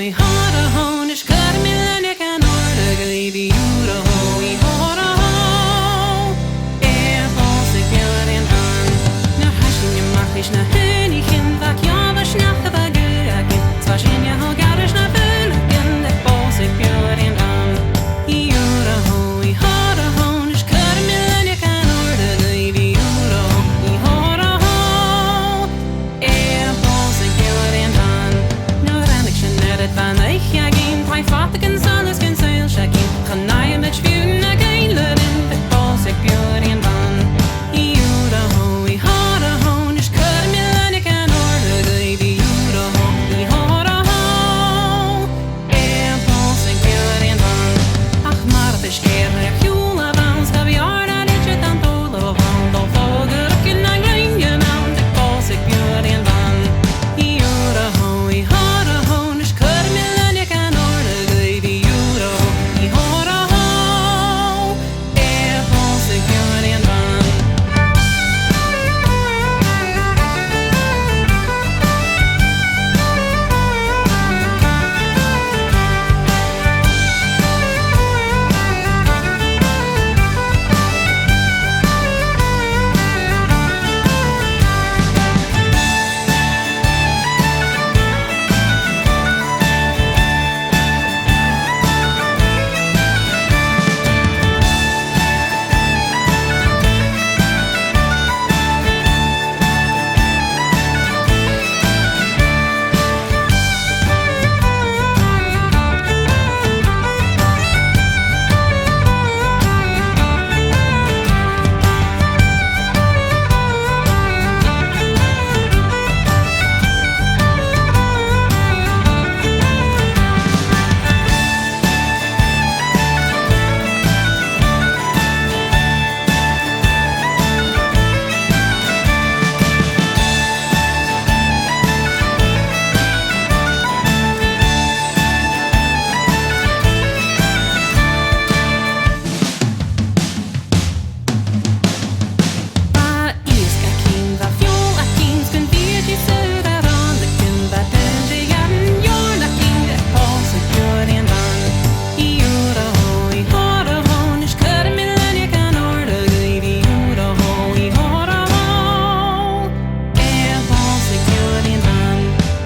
I har a hon is cut me then you can order baby you the ho I har a ho falls ik björn in hand nu hashin je mag ich na hen ich hin vak ja was nach va gurk zwar shin ja ho garish na vel in the falls ik björn in hand I har a ho I har a hon is cut me then you can order baby you the ho I har a ho falls ik björn in hand nu ran ik net het van ich ja geen drei fatken alles kan zeil shakin kan nae met vuren again learning the falls ik björn in hand I har a ho I har a hon is cut me then you can order baby you the ho I har a ho falls ik björn in hand ach maar het is keer ik jula vans dat vi har dat ik het aan tolo van då vågar och in en ringen aan the falls ik björn in hand I har a ho I har a hon is cut me then you can order baby you the ho I har a ho falls ik björn in hand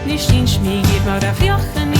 Nicht in Schmied, aber der Fjochen